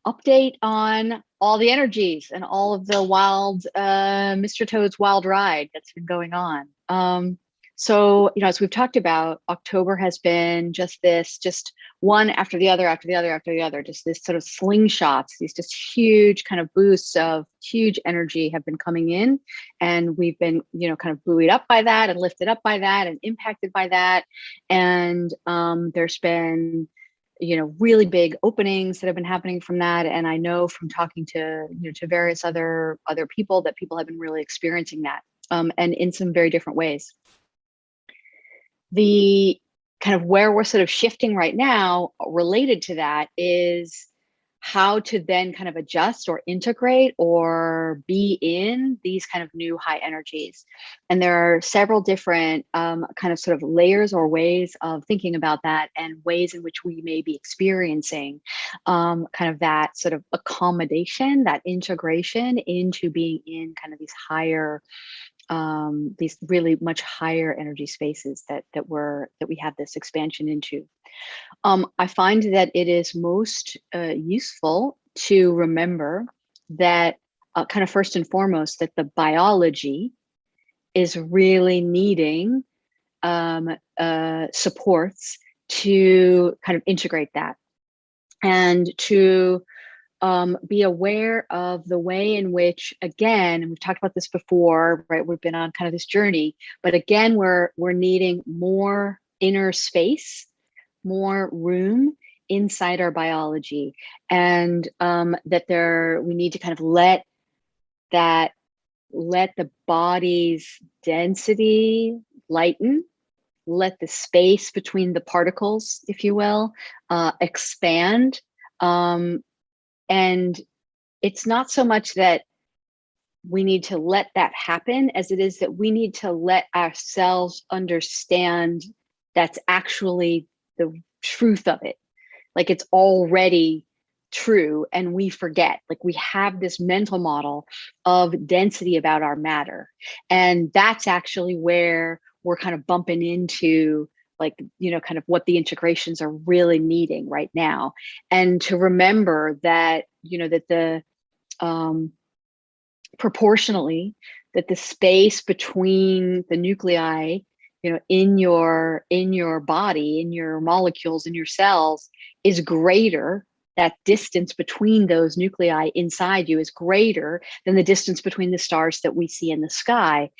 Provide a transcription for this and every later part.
update on all the energies and all of the wild, Mr. Toad's wild ride that's been going on. So, as we've talked about, October has been just one after the other, after the other, after the other, just this sort of slingshots, these just huge kind of boosts of huge energy have been coming in. And we've been, kind of buoyed up by that and lifted up by that and impacted by that. And there's been, really big openings that have been happening from that. And I know from talking to, to various other people that people have been really experiencing that, and in some very different ways. The kind of where we're sort of shifting right now related to that is how to then kind of adjust or integrate or be in these kind of new high energies. And there are several different kind of sort of layers or ways of thinking about that, and ways in which we may be experiencing kind of that sort of accommodation, that integration into being in kind of these higher, these really much higher energy spaces that we have this expansion into. I find that it is most useful to remember that kind of first and foremost, that the biology is really needing supports to kind of integrate that, and to be aware of the way in which, again, and we've talked about this before, right? We've been on kind of this journey, but again, we're needing more inner space, more room inside our biology, and we need to kind of let the body's density lighten, let the space between the particles, if you will, expand. And it's not so much that we need to let that happen as it is that we need to let ourselves understand that's actually the truth of it. Like, it's already true, and we forget. Like, we have this mental model of density about our matter, and that's actually where we're kind of bumping into, like, kind of what the integrations are really needing right now. And to remember that, that the proportionally, that the space between the nuclei, in your body, in your molecules, in your cells, is greater. That distance between those nuclei inside you is greater than the distance between the stars that we see in the sky.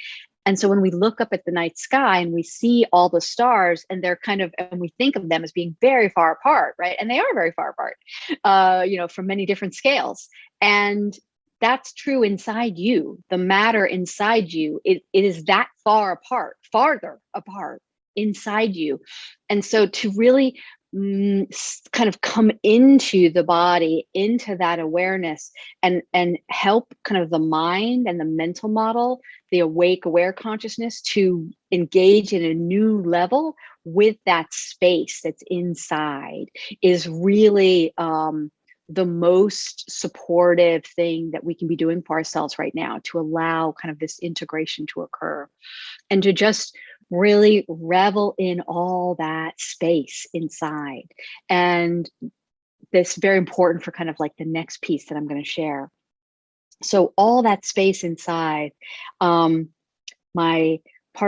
And so when we look up at the night sky and we see all the stars, and they're kind of, and we think of them as being very far apart, right? And they are very far apart, from many different scales. And that's true inside you. The matter inside you, it is that far apart, farther apart inside you. And so to really kind of come into the body, into that awareness, and help kind of the mind and the mental model, the awake, aware consciousness, to engage in a new level with that space that's inside, is really the most supportive thing that we can be doing for ourselves right now, to allow kind of this integration to occur, and to just really revel in all that space inside. And this very important for kind of like the next piece that I'm going to share. So all that space inside, part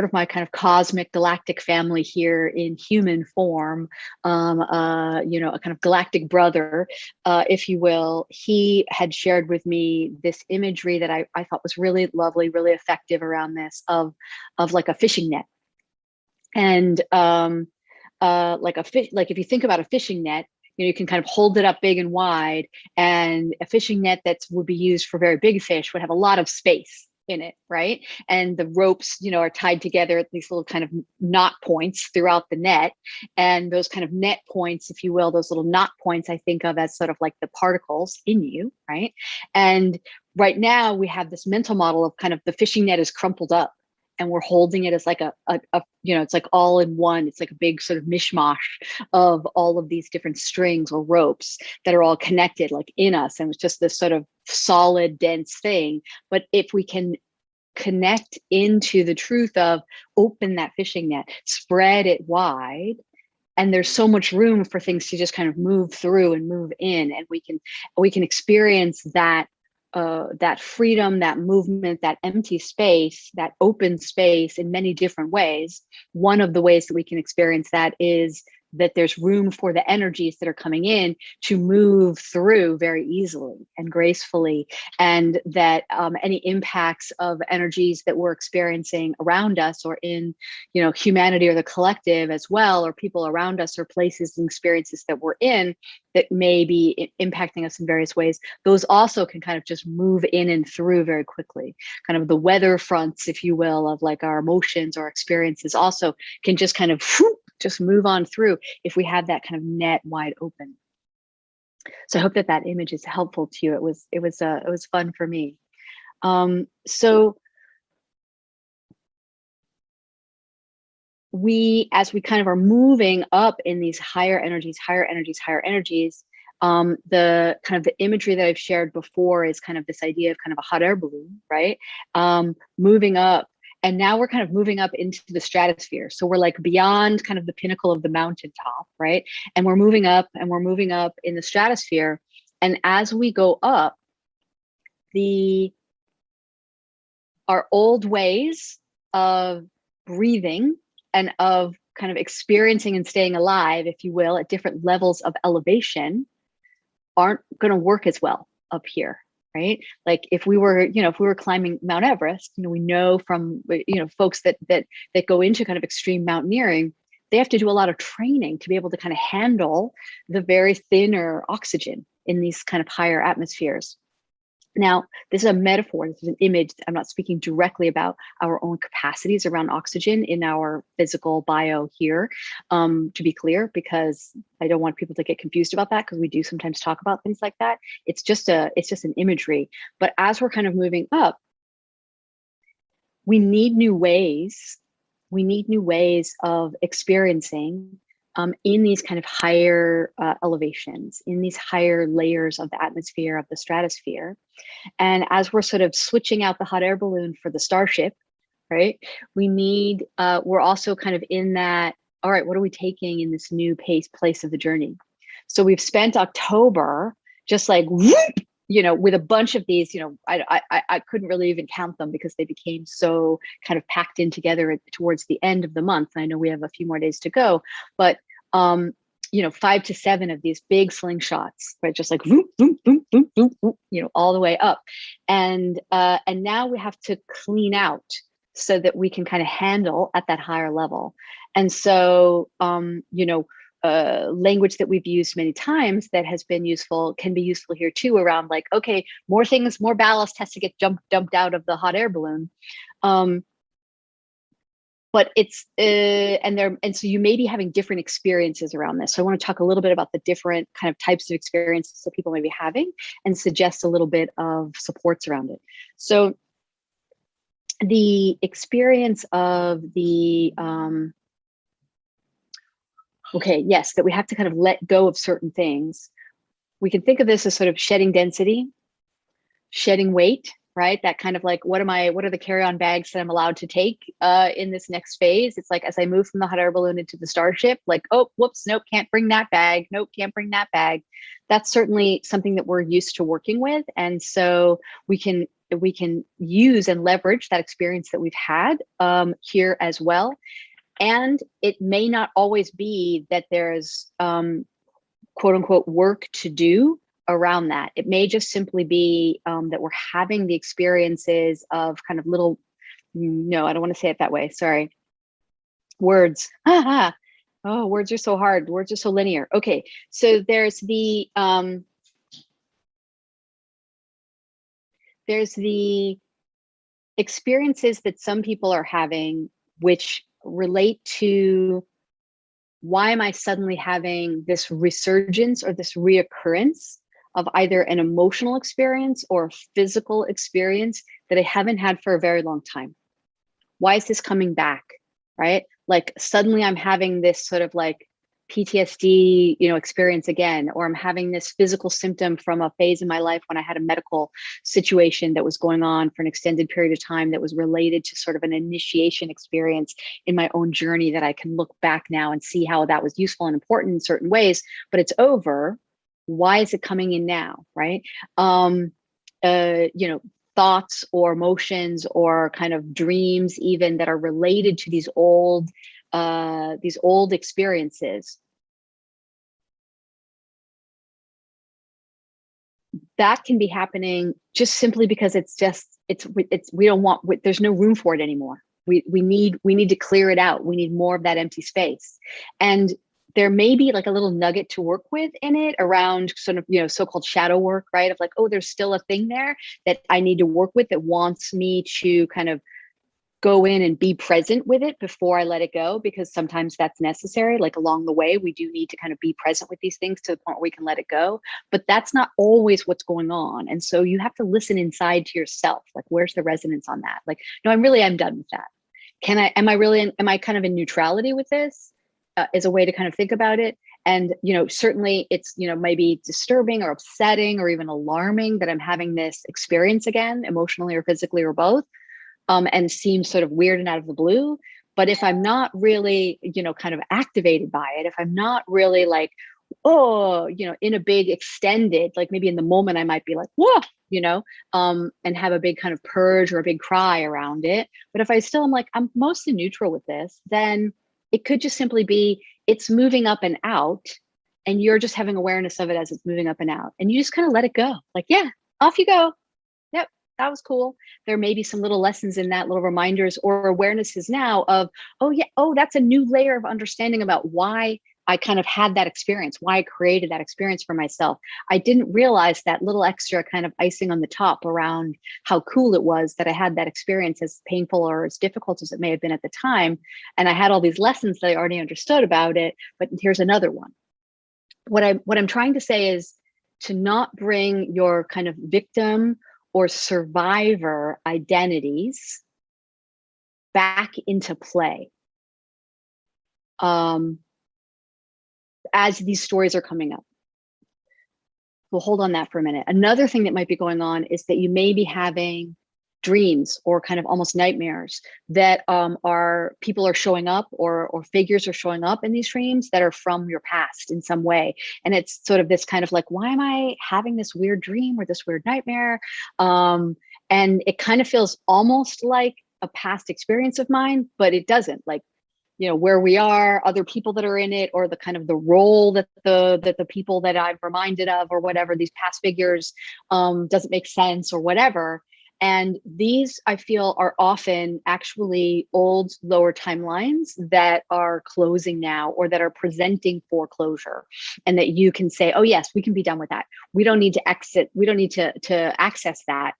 of my kind of cosmic galactic family here in human form, a kind of galactic brother, if you will, he had shared with me this imagery that I thought was really lovely, really effective around this, of like a fishing net. And like a fish, like if you think about a fishing net, you can kind of hold it up big and wide, and a fishing net that would be used for very big fish would have a lot of space in it, right? And the ropes, are tied together at these little kind of knot points throughout the net. And those kind of net points, if you will, those little knot points, I think of as sort of like the particles in you, right? And right now we have this mental model of kind of the fishing net is crumpled up, and we're holding it as like a it's like all in one. It's like a big sort of mishmash of all of these different strings or ropes that are all connected, like in us. And it's just this sort of solid, dense thing. But if we can connect into the truth of open that fishing net, spread it wide, and there's so much room for things to just kind of move through and move in, and we can experience that that freedom, that movement, that empty space, that open space in many different ways. One of the ways that we can experience that is that there's room for the energies that are coming in to move through very easily and gracefully, and that any impacts of energies that we're experiencing around us or in, you know, humanity or the collective as well, or people around us or places and experiences that we're in that may be impacting us in various ways, those also can kind of just move in and through very quickly. Kind of the weather fronts, if you will, of like our emotions or experiences also can just kind of whoop, just move on through if we have that kind of net wide open. So I hope that that image is helpful to you. It was fun for me. So as we kind of are moving up in these higher energies, the kind of the imagery that I've shared before is kind of this idea of kind of a hot air balloon, right? Moving up. And now we're kind of moving up into the stratosphere. So we're like beyond kind of the pinnacle of the mountaintop, right? And we're moving up and we're moving up in the stratosphere. And as we go up, our old ways of breathing and of kind of experiencing and staying alive, if you will, at different levels of elevation aren't going to work as well up here, right? Like if we were, you know, if we were climbing Mount Everest, you know, we know from, you know, folks that go into kind of extreme mountaineering, they have to do a lot of training to be able to kind of handle the very thinner oxygen in these kind of higher atmospheres. Now, this is a metaphor, this is an image. I'm not speaking directly about our own capacities around oxygen in our physical bio here, to be clear, because I don't want people to get confused about that, because we do sometimes talk about things like that. It's just an imagery. But as we're kind of moving up, we need new ways. We need new ways of experiencing in these kind of higher elevations, in these higher layers of the atmosphere, of the stratosphere. And as we're sort of switching out the hot air balloon for the starship, right, we're also kind of in that, all right, what are we taking in this new place of the journey? So we've spent October just like, whoop, you know, with a bunch of these, you know, I couldn't really even count them because they became so kind of packed in together towards the end of the month. And I know we have a few more days to go, but you know, 5 to 7 of these big slingshots, right? Just like boom, boom, boom, boom, boom, boom, you know, all the way up. And now we have to clean out so that we can kind of handle at that higher level. And so, you know, language that we've used many times that has been useful can be useful here too, around like, okay, more ballast has to get dumped out of the hot air balloon. But it's and so you may be having different experiences around this. So I want to talk a little bit about the different kind of types of experiences that people may be having and suggest a little bit of supports around it. So the experience of the that we have to kind of let go of certain things. We can think of this as sort of shedding density, shedding weight, right? That kind of like, what are the carry-on bags that I'm allowed to take in this next phase? It's like, as I move from the hot air balloon into the starship, like, oh, whoops, nope, can't bring that bag. Nope, can't bring that bag. That's certainly something that we're used to working with. And so we can use and leverage that experience that we've had here as well. And it may not always be that there's quote unquote work to do around that. It may just simply be that we're having the experiences of kind of little, no, I don't want to say it that way. Sorry. Words. Oh, words are so hard. Words are so linear. Okay. So there's the experiences that some people are having, which relate to, why am I suddenly having this resurgence or this reoccurrence of either an emotional experience or a physical experience that I haven't had for a very long time? Why is this coming back, right? Like suddenly I'm having this sort of like PTSD, experience again, or I'm having this physical symptom from a phase in my life when I had a medical situation that was going on for an extended period of time that was related to sort of an initiation experience in my own journey that I can look back now and see how that was useful and important in certain ways, but it's over. Why is it coming in now, right? Thoughts or emotions or kind of dreams even that are related to these old experiences, that can be happening just simply because we don't want, there's no room for it anymore. We need to clear it out. We need more of that empty space. And there may be like a little nugget to work with in it around sort of, so-called shadow work, right? Of like, oh, there's still a thing there that I need to work with that wants me to kind of go in and be present with it before I let it go, because sometimes that's necessary. Like along the way, we do need to kind of be present with these things to the point where we can let it go. But that's not always what's going on. And so you have to listen inside to yourself. Like, where's the resonance on that? Like, no, I'm done with that. Am I kind of in neutrality with this? Is a way to kind of think about it. And, certainly it's, maybe disturbing or upsetting or even alarming that I'm having this experience again, emotionally or physically or both. And seems sort of weird and out of the blue. But if I'm not really, kind of activated by it, if I'm not really like, oh, in a big extended, like maybe in the moment I might be like, whoa, and have a big kind of purge or a big cry around it. But if I'm like, I'm mostly neutral with this, then it could just simply be, it's moving up and out, and you're just having awareness of it as it's moving up and out. And you just kind of let it go. Like, yeah, off you go. Yep, that was cool. There may be some little lessons in that, little reminders or awarenesses now of, oh yeah, oh, that's a new layer of understanding about why I kind of had that experience, why I created that experience for myself. I didn't realize that little extra kind of icing on the top around how cool it was that I had that experience, as painful or as difficult as it may have been at the time. And I had all these lessons that I already understood about it, but here's another one. What I'm trying to say is to not bring your kind of victim or survivor identities back into play as these stories are coming up. We'll hold on that for a minute. Another thing that might be going on is that you may be having dreams or kind of almost nightmares that people are showing up or figures are showing up in these dreams that are from your past in some way. And it's sort of this kind of like, why am I having this weird dream or this weird nightmare? And it kind of feels almost like a past experience of mine, but it doesn't. Like, where we are, other people that are in it, or the kind of the role that the people that I'm reminded of or whatever, these past figures, doesn't make sense or whatever. And these, I feel, are often actually old lower timelines that are closing now, or that are presenting for closure, and that you can say, oh yes, we can be done with that. We don't need to exit. We don't need to access that,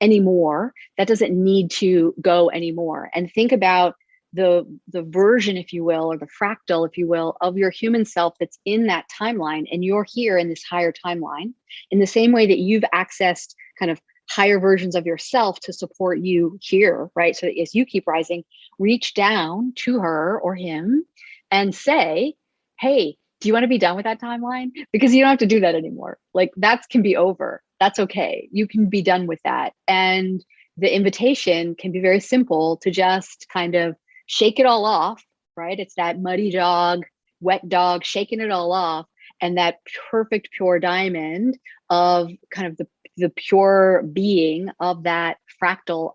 anymore. That doesn't need to go anymore. And think about the version, if you will, or the fractal, if you will, of your human self that's in that timeline, and you're here in this higher timeline, in the same way that you've accessed kind of higher versions of yourself to support you here, right? So that as you keep rising, reach down to her or him and say, hey, do you want to be done with that timeline? Because you don't have to do that anymore. Like, that can be over. That's okay. You can be done with that. And the invitation can be very simple, to just kind of shake it all off, right? It's that muddy dog, wet dog, shaking it all off. And that perfect pure diamond of kind of the pure being of that fractal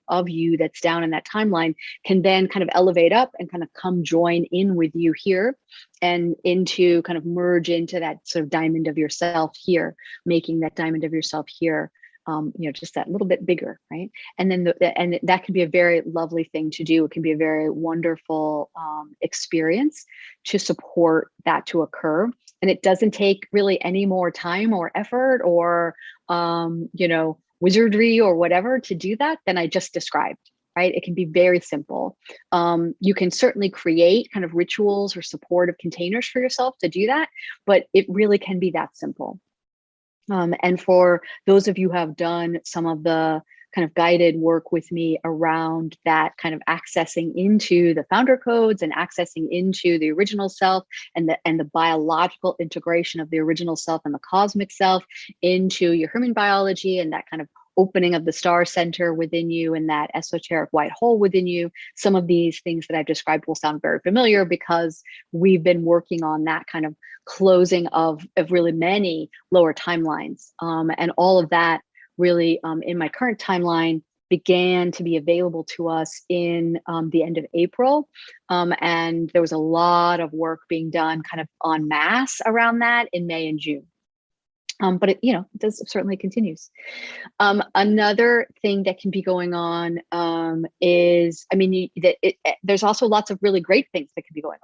of you that's down in that timeline can then kind of elevate up and kind of come join in with you here, and into kind of merge into that sort of diamond of yourself here, making that diamond of yourself here just that little bit bigger, right? And then and that can be a very lovely thing to do. It can be a very wonderful experience to support that to occur. And it doesn't take really any more time or effort or wizardry or whatever to do that than I just described, right? It can be very simple. You can certainly create kind of rituals or supportive containers for yourself to do that, but it really can be that simple. And for those of you who have done some of the kind of guided work with me around that kind of accessing into the founder codes and accessing into the original self and the biological integration of the original self and the cosmic self into your human biology, and that kind of opening of the star center within you and that esoteric white hole within you. Some of these things that I've described will sound very familiar because we've been working on that kind of closing of really many lower timelines. And all of that really in my current timeline began to be available to us in the end of April. And there was a lot of work being done kind of en masse around that in May and June. But it, it does certainly continues. Another thing that can be going on is, there's also lots of really great things that can be going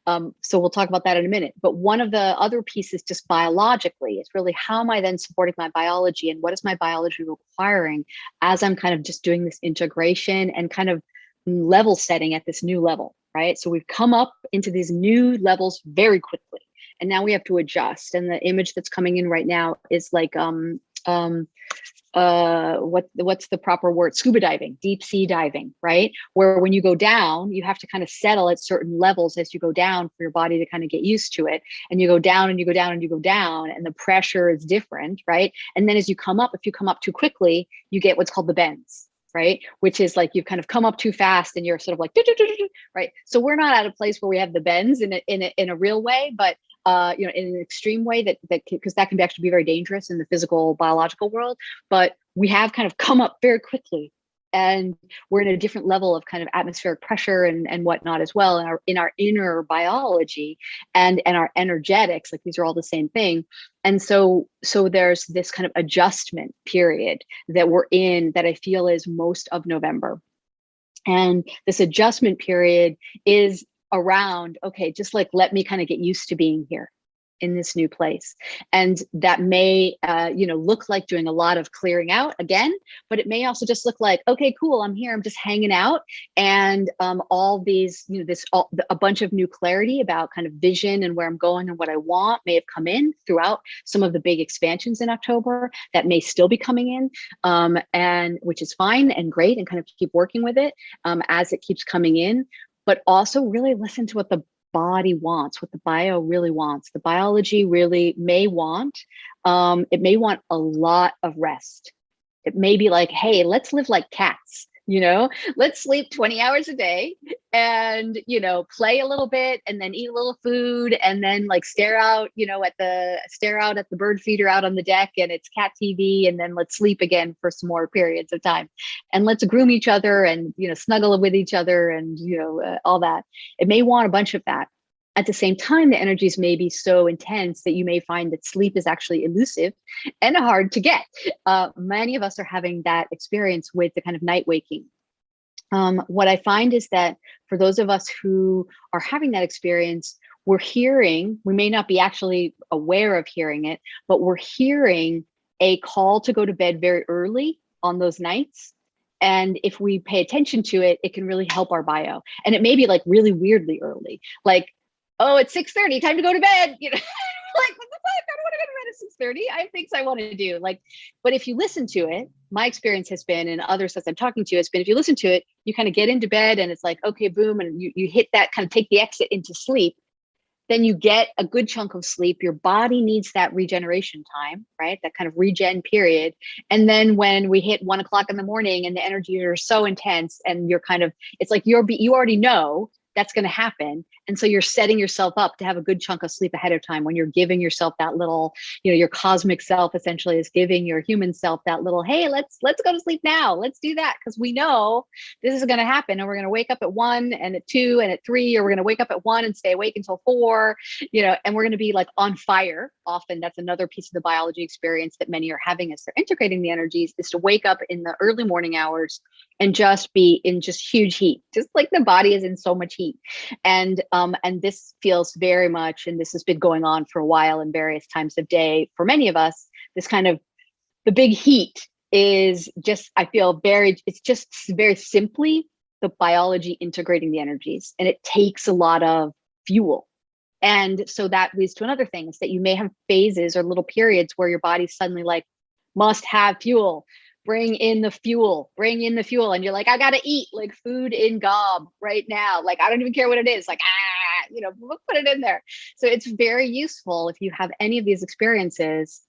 on. So we'll talk about that in a minute. But one of the other pieces, just biologically, is really how am I then supporting my biology, and what is my biology requiring as I'm kind of just doing this integration and kind of level setting at this new level, right? So we've come up into these new levels very quickly. And now we have to adjust. And the image that's coming in right now is like, what's the proper word? Scuba diving, deep sea diving, right? Where when you go down, you have to kind of settle at certain levels as you go down for your body to kind of get used to it. And you go down and you go down and you go down, and the pressure is different, right? And then as you come up, if you come up too quickly, you get what's called the bends, right? Which is like you've kind of come up too fast and you're sort of like, right? So we're not at a place where we have the bends in a real way, but in an extreme way that because that can actually be very dangerous in the physical biological world. But we have kind of come up very quickly, and we're in a different level of kind of atmospheric pressure and whatnot as well in our inner biology and our energetics. Like these are all the same thing. And so there's this kind of adjustment period that we're in that I feel is most of November. And this adjustment period is around, okay, just like, let me kind of get used to being here in this new place. And that may, look like doing a lot of clearing out again, but it may also just look like, okay, cool, I'm here, I'm just hanging out. And all these, a bunch of new clarity about kind of vision and where I'm going and what I want may have come in throughout some of the big expansions in October that may still be coming in, and which is fine and great, and kind of keep working with it as it keeps coming in. But also really listen to what the body wants, what the bio really wants. The biology really may want, it may want a lot of rest. It may be like, hey, let's live like cats, let's sleep 20 hours a day and, play a little bit and then eat a little food and then like stare out at the bird feeder out on the deck and it's cat TV, and then let's sleep again for some more periods of time. And let's groom each other and, snuggle with each other and, all that. It may want a bunch of that. At the same time, the energies may be so intense that you may find that sleep is actually elusive and hard to get. Many of us are having that experience with the kind of night waking. What I find is that for those of us who are having that experience, we may not be actually aware of hearing it, but we're hearing a call to go to bed very early on those nights. And if we pay attention to it, it can really help our bio. And it may be like really weirdly early, like, oh, it's 6:30, time to go to bed. Like, what the fuck? I don't want to go to bed at 6:30. I have things I want to do. Like, but if you listen to it, my experience has been, and others that I'm talking to has been, if you listen to it, you kind of get into bed and it's like, okay, boom. And you hit that kind of take the exit into sleep. Then you get a good chunk of sleep. Your body needs that regeneration time, right? That kind of regen period. And then when we hit 1 o'clock in the morning and the energy are so intense and you're kind of, it's like you already know that's going to happen. And so you're setting yourself up to have a good chunk of sleep ahead of time when you're giving yourself that little, your cosmic self essentially is giving your human self that little, hey, let's go to sleep now. Let's do that. Because we know this is going to happen. And we're going to wake up at 1 and at 2 and at 3, or we're going to wake up at 1 and stay awake until 4, and we're going to be like on fire. Often that's another piece of the biology experience that many are having as they're integrating the energies, is to wake up in the early morning hours and just be in just huge heat, just like the body is in so much heat. And this feels very much, and this has been going on for a while in various times of day for many of us, this kind of, the big heat is just, I feel it's just very simply the biology integrating the energies, and it takes a lot of fuel. And so that leads to another thing, is that you may have phases or little periods where your body's suddenly like, must have fuel. bring in the fuel, bring in the fuel. And you're like, I gotta eat like food in gob right now. Like, I don't even care what it is. Like, put it in there. So it's very useful if you have any of these experiences,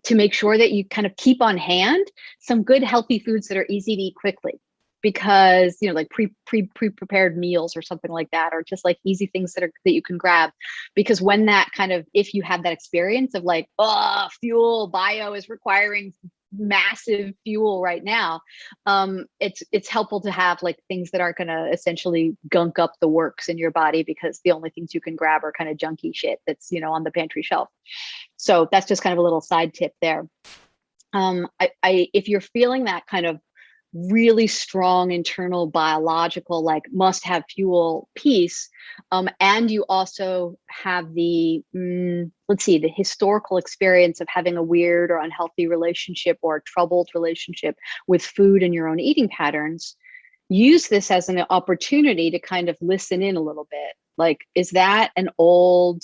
to make sure that you kind of keep on hand some good healthy foods that are easy to eat quickly, because like pre-prepared meals or something like that, or just like easy things that you can grab. Because when that kind of, if you have that experience of like, oh, fuel bio is requiring massive fuel right now, it's helpful to have like things that aren't going to essentially gunk up the works in your body, because the only things you can grab are kind of junky shit that's on the pantry shelf. So that's just kind of a little side tip there. If you're feeling that kind of really strong internal biological, like must have fuel piece, and you also have the the historical experience of having a weird or unhealthy relationship or a troubled relationship with food and your own eating patterns, use this as an opportunity to kind of listen in a little bit. Like, is that an old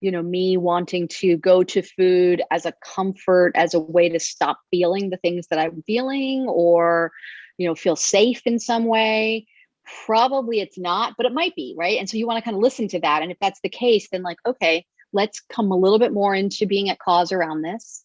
me wanting to go to food as a comfort, as a way to stop feeling the things that I'm feeling, or, feel safe in some way? Probably it's not, but it might be, right? And so you want to kind of listen to that. And if that's the case, then like, okay, let's come a little bit more into being at cause around this.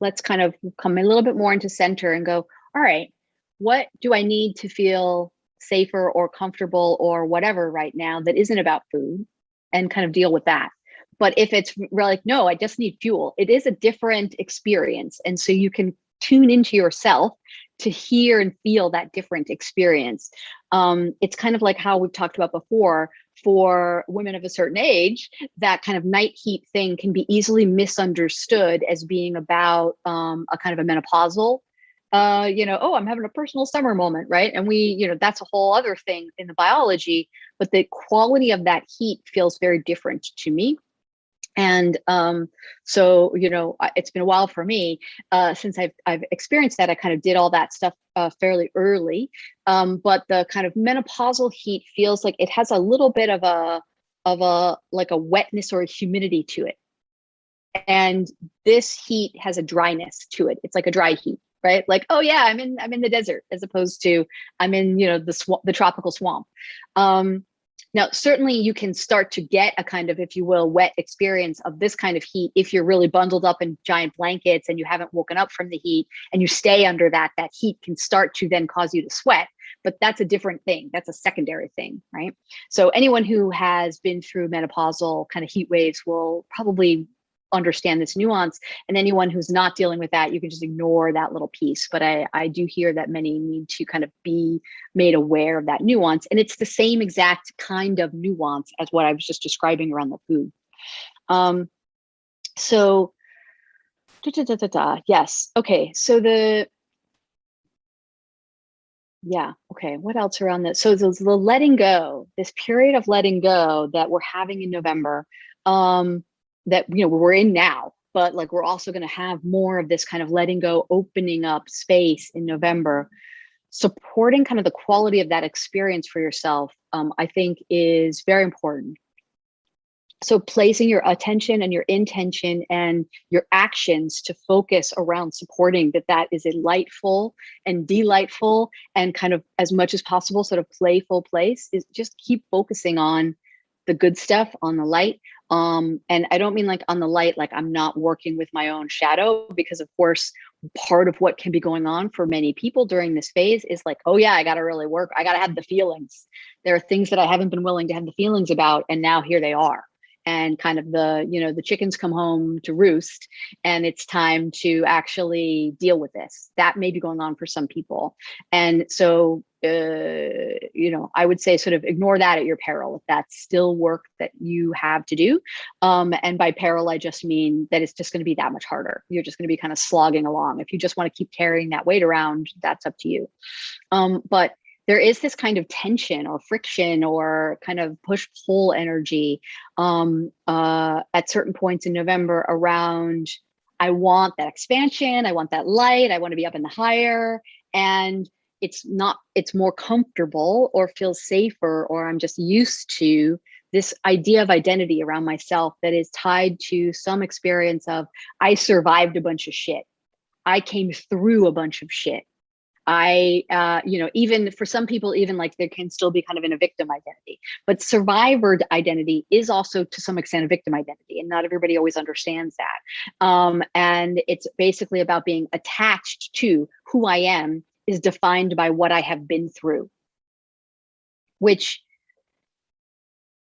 Let's kind of come a little bit more into center and go, all right, what do I need to feel safer or comfortable or whatever right now that isn't about food, and kind of deal with that. But if it's like, no, I just need fuel, it is a different experience. And so you can tune into yourself to hear and feel that different experience. It's kind of like how we've talked about before, for women of a certain age, that kind of night heat thing can be easily misunderstood as being about a kind of a menopausal, oh, I'm having a personal summer moment, right? And that's a whole other thing in the biology, but the quality of that heat feels very different to me. And so, it's been a while for me since I've experienced that. I kind of did all that stuff fairly early, but the kind of menopausal heat feels like it has a little bit of a like a wetness or a humidity to it, and this heat has a dryness to it. It's like a dry heat, right? Like, oh yeah, I'm in the desert, as opposed to I'm in the tropical swamp. Now, certainly you can start to get a kind of, if you will, wet experience of this kind of heat if you're really bundled up in giant blankets and you haven't woken up from the heat and you stay under that heat can start to then cause you to sweat. But that's a different thing. That's a secondary thing, right? So anyone who has been through menopausal kind of heat waves will probably understand this nuance, and anyone who's not dealing with that, you can just ignore that little piece. But I do hear that many need to kind of be made aware of that nuance, and it's the same exact kind of nuance as what I was just describing around the food. So yes, okay, so okay, what else around this? So the letting go, this period of letting go that we're having in November, that we're in now, but like we're also going to have more of this kind of letting go, opening up space in November. Supporting kind of the quality of that experience for yourself, I think, is very important. So placing your attention and your intention and your actions to focus around supporting that is a lightful and delightful and kind of, as much as possible, sort of playful place, is just keep focusing on the good stuff, on the light. And I don't mean like on the light, like I'm not working with my own shadow, because of course, part of what can be going on for many people during this phase is like, oh yeah, I got to really work. I got to have the feelings. There are things that I haven't been willing to have the feelings about, and now here they are. And kind of the chickens come home to roost, and it's time to actually deal with this. That may be going on for some people. And so, I would say sort of ignore that at your peril if that's still work that you have to do. And by peril, I just mean that it's just going to be that much harder. You're just going to be kind of slogging along. If you just want to keep carrying that weight around, that's up to you. But there is this kind of tension or friction or kind of push-pull energy at certain points in November around, I want that expansion, I want that light, I want to be up in the higher, and it's more comfortable or feels safer, or I'm just used to this idea of identity around myself that is tied to some experience of, I survived a bunch of shit. I came through a bunch of shit. Even for some people, even like there can still be kind of in a victim identity, but survivor identity is also to some extent a victim identity. And not everybody always understands that. And it's basically about being attached to who I am is defined by what I have been through, which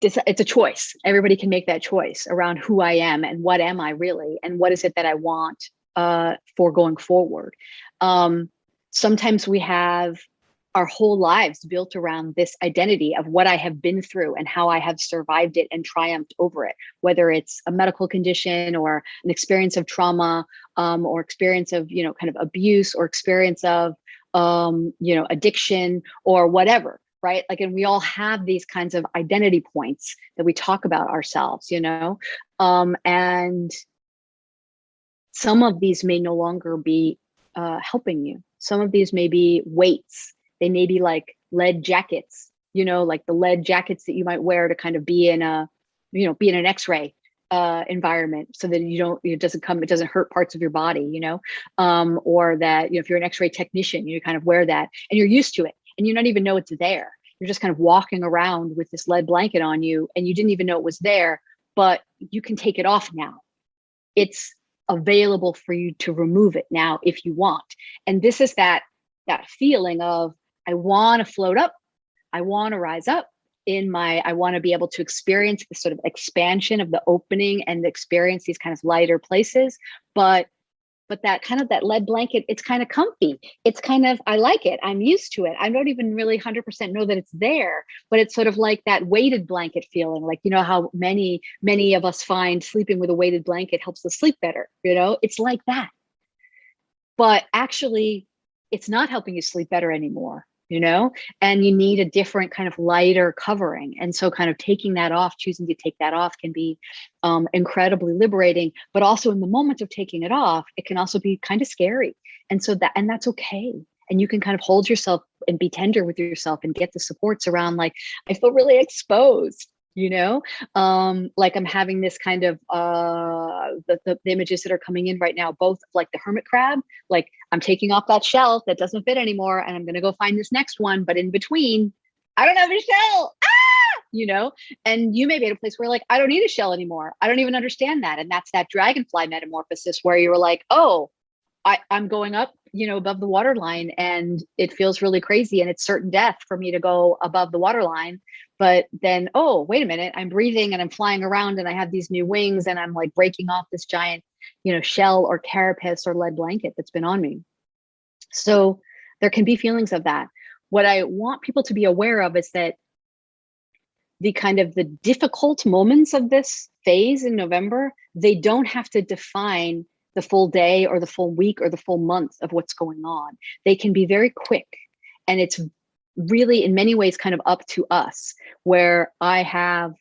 it's a choice. Everybody can make that choice around who I am and what am I really, and what is it that I want for going forward. Sometimes we have our whole lives built around this identity of what I have been through and how I have survived it and triumphed over it, whether it's a medical condition or an experience of trauma, or experience of, kind of abuse, or experience of, addiction or whatever, right? Like, and we all have these kinds of identity points that we talk about ourselves, and some of these may no longer be helping you. Some of these may be weights. They may be like lead jackets, like the lead jackets that you might wear to kind of be in an X-ray environment, so that it doesn't hurt parts of your body, or that, if you're an X-ray technician, you kind of wear that and you're used to it and you don't even know it's there. You're just kind of walking around with this lead blanket on you and you didn't even know it was there, but you can take it off now. It's available for you to remove it now if you want. And this is that feeling of, I want to float up, I want to rise up I want to be able to experience this sort of expansion of the opening and experience these kind of lighter places. But that lead blanket, it's kind of comfy. It's kind of, I like it. I'm used to it. I don't even really 100% know that it's there, but it's sort of like that weighted blanket feeling. Like, how many of us find sleeping with a weighted blanket helps us sleep better. It's like that. But actually, it's not helping you sleep better anymore, and you need a different kind of lighter covering. And so kind of taking that off, choosing to take that off can be incredibly liberating, but also in the moment of taking it off, it can also be kind of scary. And that's okay. And you can kind of hold yourself and be tender with yourself and get the supports around, like, I feel really exposed, like I'm having this kind of the images that are coming in right now, both like the hermit crab, like I'm taking off that shell that doesn't fit anymore and I'm going to go find this next one, but in between I don't have a shell, and you may be at a place where, like, I don't need a shell anymore, I don't even understand that. And that's that dragonfly metamorphosis where you were like, oh, I'm going up, above the waterline, and it feels really crazy and it's certain death for me to go above the waterline. But then, oh, wait a minute, I'm breathing and I'm flying around and I have these new wings and I'm like breaking off this giant, shell or carapace or lead blanket that's been on me. So there can be feelings of that. What I want people to be aware of is that the difficult moments of this phase in November, they don't have to define the full day or the full week or the full month of what's going on. They can be very quick. And it's really in many ways kind of up to us, where I have,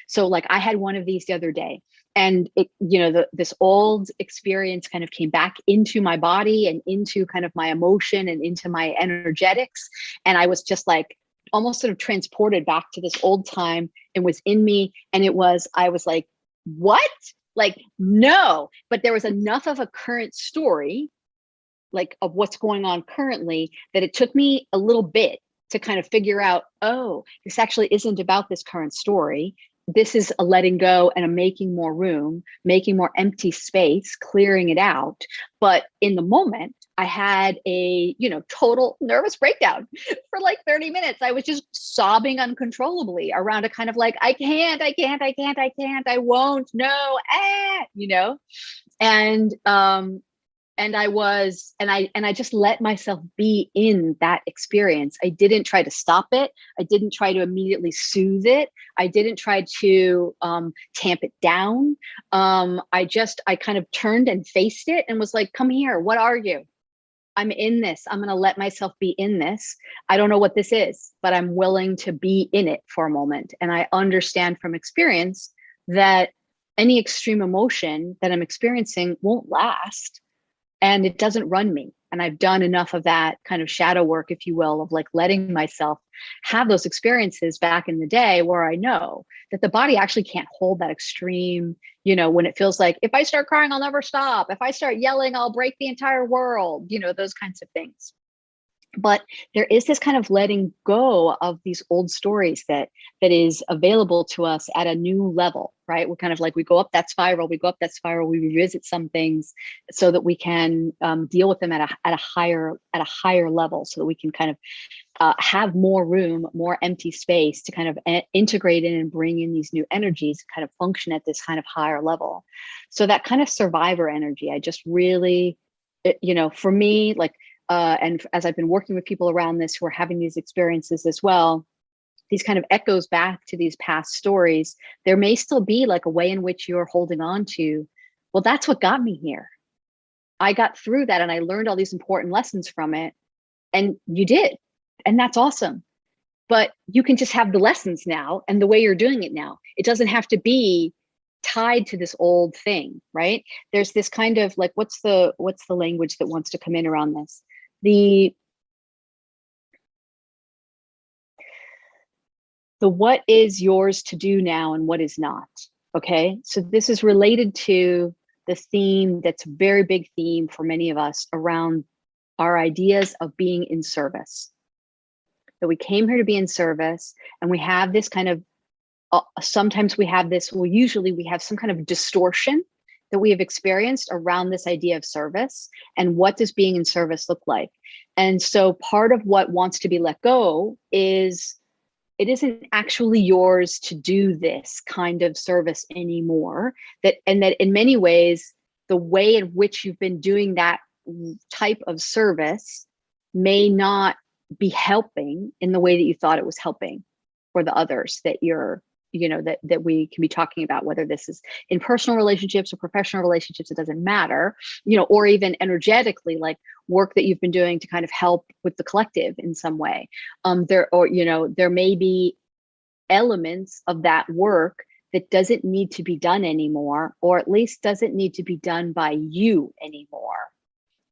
so like I had one of these the other day, and it, this old experience kind of came back into my body and into kind of my emotion and into my energetics. And I was just like, almost sort of transported back to this old time. It was in me. And I was like, what? Like, no, but there was enough of a current story, like of what's going on currently, that it took me a little bit to kind of figure out, oh, this actually isn't about this current story. This is a letting go and a making more room, making more empty space, clearing it out. But in the moment, I had a, total nervous breakdown for like 30 minutes. I was just sobbing uncontrollably around a kind of like, I can't, I won't, no, and I just let myself be in that experience. I didn't try to stop it. I didn't try to immediately soothe it. I didn't try to tamp it down. I kind of turned and faced it and was like, come here, what are you? I'm in this. I'm going to let myself be in this. I don't know what this is, but I'm willing to be in it for a moment. And I understand from experience that any extreme emotion that I'm experiencing won't last. And it doesn't run me. and I've done enough of that kind of shadow work, if you will, of like letting myself have those experiences back in the day where I know that the body actually can't hold that extreme, you know, when it feels like if I start crying, I'll never stop. If I start yelling, I'll break the entire world, you know, those kinds of things. But there is this kind of letting go of these old stories that is available to us at a new level, right? We're kind of like, we go up that spiral, we revisit some things so that we can deal with them at a higher level, so that we can kind of have more room, more empty space to kind of integrate in and bring in these new energies, kind of function at this kind of higher level. So that kind of survivor energy, I just really, you know, for me, like, and as I've been working with people around this who are having these experiences as well, these kind of echoes back to these past stories, there may still be like a way in which you're holding on to, well, that's what got me here. I got through that and I learned all these important lessons from it. And you did. And that's awesome. But you can just have the lessons now and the way you're doing it now. It doesn't have to be tied to this old thing, right? There's this kind of like, what's the language that wants to come in around this? The what is yours to do now and what is not. Okay. So this is related to the theme that's a very big theme for many of us around our ideas of being in service. That we came here to be in service, and we have this kind of, sometimes we have this, well, usually we have some kind of distortion that we have experienced around this idea of service and what does being in service look like. And so part of what wants to be let go is it isn't actually yours to do this kind of service anymore. And that in many ways, the way in which you've been doing that type of service may not be helping in the way that you thought it was helping for the others that you're, you know, that we can be talking about, whether this is in personal relationships or professional relationships, it doesn't matter, you know, or even energetically, like work that you've been doing to kind of help with the collective in some way. There may be elements of that work that doesn't need to be done anymore, or at least doesn't need to be done by you anymore.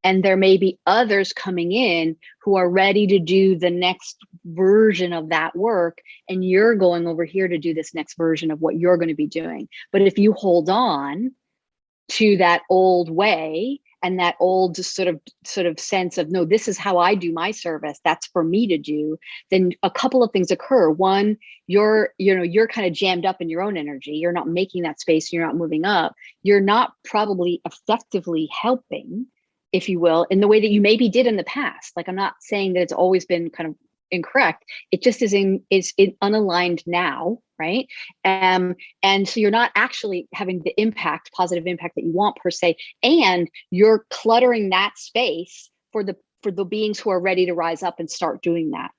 And there may be others coming in who are ready to do the next version of that work. And you're going over here to do this next version of what you're going to be doing. But if you hold on to that old way and that old sort of sense of, no, this is how I do my service, that's for me to do, then a couple of things occur. One, you're kind of jammed up in your own energy. You're not making that space. You're not moving up. You're not probably effectively helping, if you will, in the way that you maybe did in the past. Like, I'm not saying that it's always been kind of incorrect. It just is unaligned now, right? And so you're not actually having the positive impact that you want per se, and you're cluttering that space for the beings who are ready to rise up and start doing that.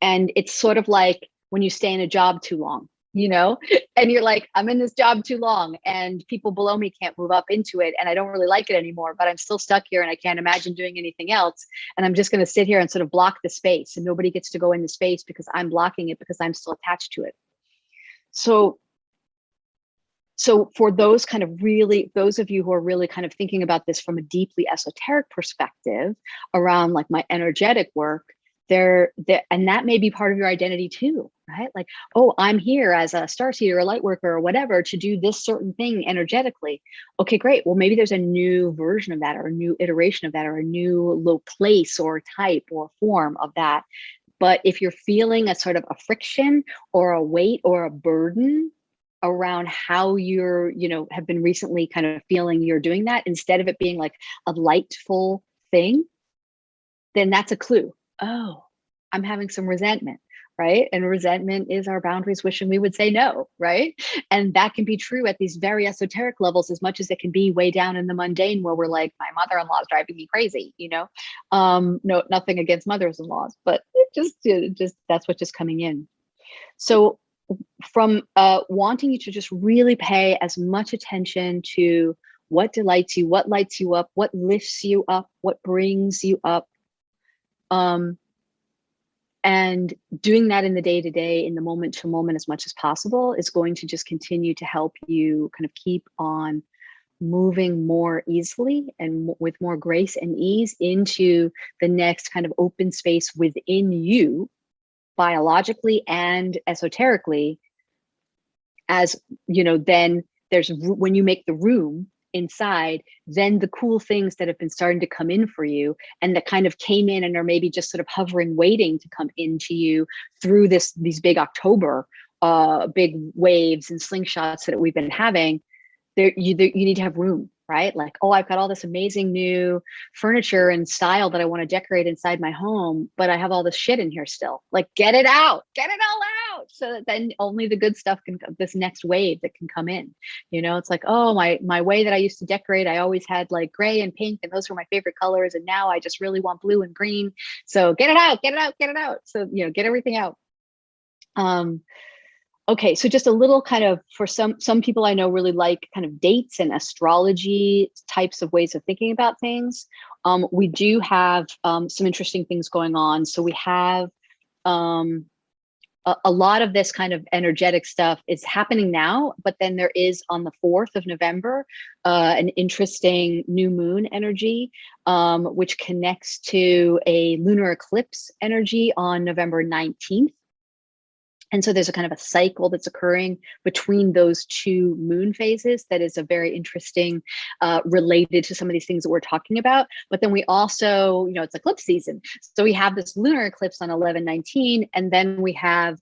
And it's sort of like when you stay in a job too long, you know, and you're like, I'm in this job too long and people below me can't move up into it. And I don't really like it anymore, but I'm still stuck here and I can't imagine doing anything else. And I'm just going to sit here and sort of block the space, and nobody gets to go in the space because I'm blocking it because I'm still attached to it. So for those of you who are really kind of thinking about this from a deeply esoteric perspective around like my energetic work, and that may be part of your identity too, right? Like, oh, I'm here as a starseeder or a light worker or whatever to do this certain thing energetically. Okay, great. Well, maybe there's a new version of that, or a new iteration of that, or a new low place or type or form of that. But if you're feeling a sort of a friction or a weight or a burden around how you're, have been recently kind of feeling you're doing that, instead of it being like a lightful thing, then that's a clue. Oh, I'm having some resentment, right? And resentment is our boundaries wishing we would say no, right? And that can be true at these very esoteric levels as much as it can be way down in the mundane where we're like, my mother-in-law is driving me crazy, No, nothing against mothers-in-laws, but it just that's what's just coming in. So from wanting you to just really pay as much attention to what delights you, what lights you up, what lifts you up, what brings you up, and doing that in the day-to-day, in the moment-to-moment as much as possible is going to just continue to help you kind of keep on moving more easily and with more grace and ease into the next kind of open space within you, biologically and esoterically. As you know, then there's, when you make the room inside, then the cool things that have been starting to come in for you, and that kind of came in and are maybe just sort of hovering, waiting to come into you through these big October big waves and slingshots that we've been having. You need to have room, right? Like, oh, I've got all this amazing new furniture and style that I want to decorate inside my home, but I have all this shit in here still. Like, get it out, get it all out, so that then only the good stuff can, this next wave that can come in. You know, it's like, oh, my way that I used to decorate, I always had like gray and pink, and those were my favorite colors, and now I just really want blue and green. So get it out, get it out, get it out. So, you know, get everything out. Okay, so just a little kind of, for some people I know really like kind of dates and astrology types of ways of thinking about things. We do have some interesting things going on. So we have a lot of this kind of energetic stuff is happening now, but then there is on the 4th of November, an interesting new moon energy, which connects to a lunar eclipse energy on November 19th. And so there's a kind of a cycle that's occurring between those two moon phases that is a very interesting, related to some of these things that we're talking about. But then we also, you know, it's eclipse season. So we have this lunar eclipse on 11/19, and then we have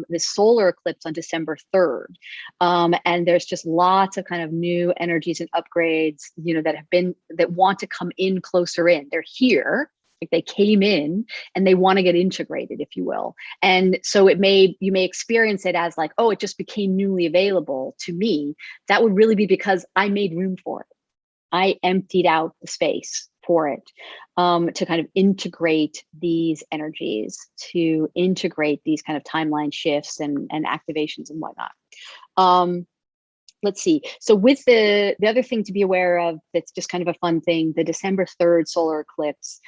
this solar eclipse on December 3rd. And there's just lots of kind of new energies and upgrades, you know, that want to come in closer in. They're here. Like, they came in and they want to get integrated, if you will. And so you may experience it as like, oh, it just became newly available to me. That would really be because I made room for it. I emptied out the space for it, to kind of integrate these energies, to integrate these kind of timeline shifts and activations and whatnot. Let's see. So with the other thing to be aware of, that's just kind of a fun thing, the December 3rd solar eclipse.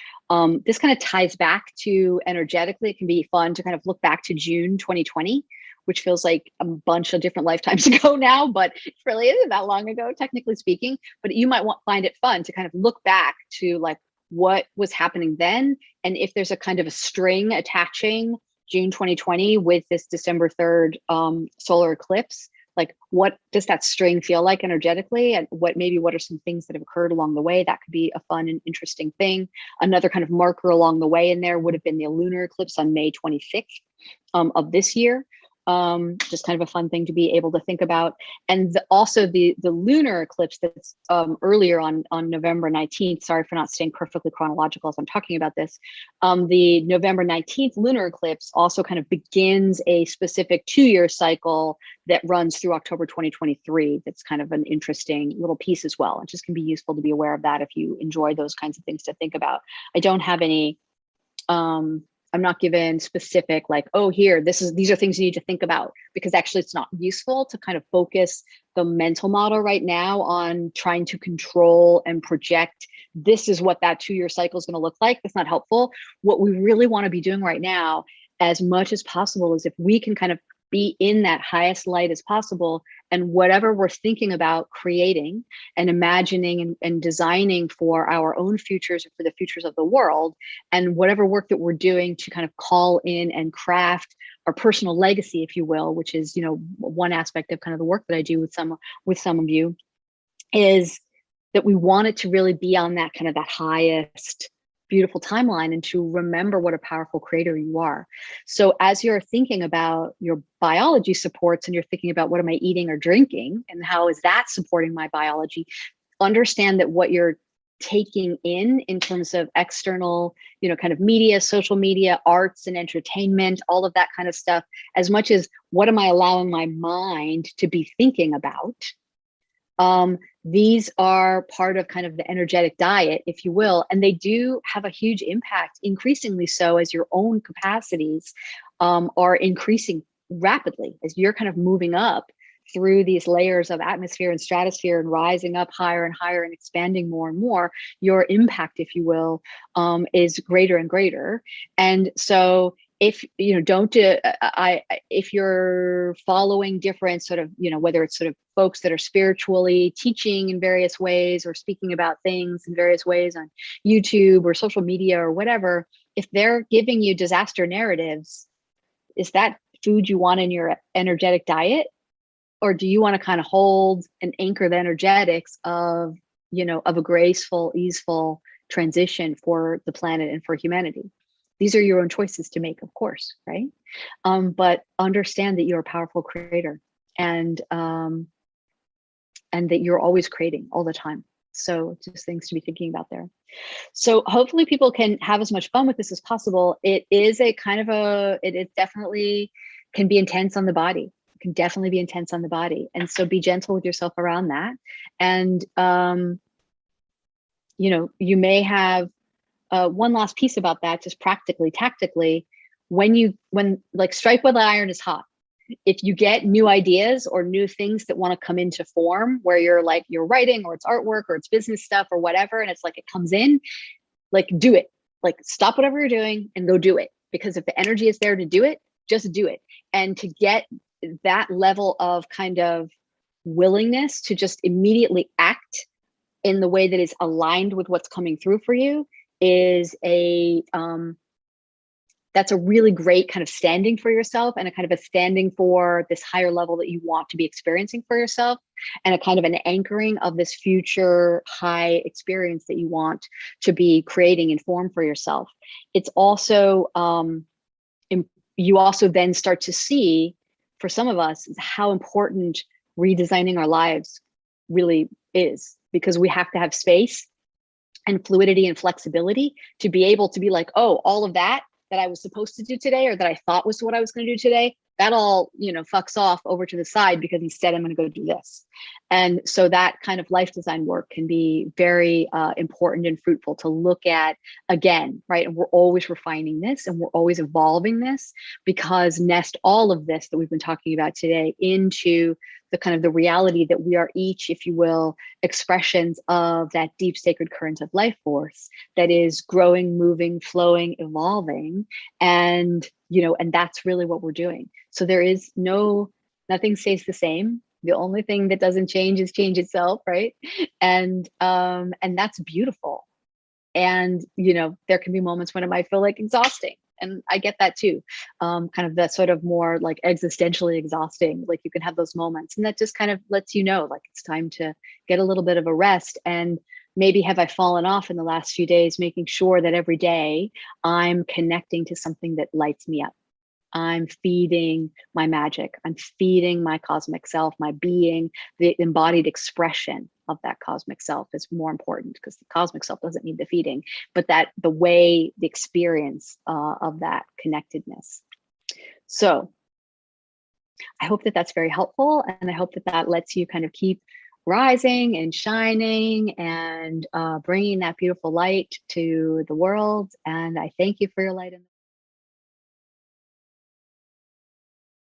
This kind of ties back to, energetically, it can be fun to kind of look back to June 2020, which feels like a bunch of different lifetimes ago now, but it really isn't that long ago, technically speaking. But you might find it fun to kind of look back to like what was happening then, and if there's a kind of a string attaching June 2020 with this December 3rd solar eclipse. Like, what does that string feel like energetically, and what are some things that have occurred along the way? That could be a fun and interesting thing. Another kind of marker along the way in there would have been the lunar eclipse on May 26th of this year. Just kind of a fun thing to be able to think about. And also the lunar eclipse that's earlier on November 19th. Sorry for not staying perfectly chronological as I'm talking about this. The November 19th lunar eclipse also kind of begins a specific 2-year cycle that runs through October 2023. That's kind of an interesting little piece as well. It just can be useful to be aware of that if you enjoy those kinds of things to think about. I don't have any I'm not given specific, like, oh, these are things you need to think about, because actually it's not useful to kind of focus the mental model right now on trying to control and project, this is what that 2-year cycle is going to look like. That's not helpful. What we really want to be doing right now, as much as possible, is if we can kind of be in that highest light as possible, and whatever we're thinking about creating and imagining and designing for our own futures or for the futures of the world, and whatever work that we're doing to kind of call in and craft our personal legacy, if you will, which is, you know, one aspect of kind of the work that I do with some of you, is that we want it to really be on that kind of that highest beautiful timeline, and to remember what a powerful creator you are. So as you're thinking about your biology supports, and you're thinking about, what am I eating or drinking, and how is that supporting my biology, understand that what you're taking in terms of external, you know, kind of media, social media, arts and entertainment, all of that kind of stuff, as much as what am I allowing my mind to be thinking about, these are part of kind of the energetic diet, if you will, and they do have a huge impact, increasingly so as your own capacities are increasing rapidly, as you're kind of moving up through these layers of atmosphere and stratosphere and rising up higher and higher and expanding more and more. Your impact, if you will, is greater and greater. And so if you know, don't do if you're following different sort of, you know, whether it's sort of folks that are spiritually teaching in various ways or speaking about things in various ways on YouTube or social media or whatever, if they're giving you disaster narratives, is that food you want in your energetic diet? Or do you want to kind of hold and anchor the energetics of, you know, of a graceful, easeful transition for the planet and for humanity? These are your own choices to make, of course, right? But understand that you're a powerful creator, and that you're always creating all the time. So just things to be thinking about there. So hopefully people can have as much fun with this as possible. It is a kind of it definitely can be intense on the body. It can definitely be intense on the body. And so be gentle with yourself around that. And, you know, you may have one last piece about that, just practically, tactically, when like strike while the iron is hot. If you get new ideas or new things that want to come into form where you're like, you're writing or it's artwork or it's business stuff or whatever, and it's like, it comes in, like, do it, like stop whatever you're doing and go do it. Because if the energy is there to do it, just do it. And to get that level of kind of willingness to just immediately act in the way that is aligned with what's coming through for you is that's a really great kind of standing for yourself, and a kind of a standing for this higher level that you want to be experiencing for yourself, and a kind of an anchoring of this future high experience that you want to be creating and form for yourself. It's also, you also then start to see, for some of us, how important redesigning our lives really is, because we have to have space and fluidity and flexibility to be able to be like, oh, all of that I was supposed to do today, or that I thought was what I was going to do today, that all, you know, fucks off over to the side, because instead I'm going to go do this. And so that kind of life design work can be very important and fruitful to look at again, right? And we're always refining this and we're always evolving this, because nest all of this that we've been talking about today into the kind of the reality that we are each, if you will, expressions of that deep sacred current of life force that is growing, moving, flowing, evolving. And, you know, and that's really what we're doing. So there is nothing stays the same. The only thing that doesn't change is change itself, right? And that's beautiful. And, you know, there can be moments when it might feel like exhausting. And I get that too. Kind of that sort of more like existentially exhausting, like you can have those moments, and that just kind of lets you know, like, it's time to get a little bit of a rest. And maybe have I fallen off in the last few days, making sure that every day I'm connecting to something that lights me up. I'm feeding my magic. I'm feeding my cosmic self, my being. The embodied expression of that cosmic self is more important, because the cosmic self doesn't need the feeding, but that the way, the experience of that connectedness. So I hope that that's very helpful. And I hope that that lets you kind of keep rising and shining and bringing that beautiful light to the world. And I thank you for your light in the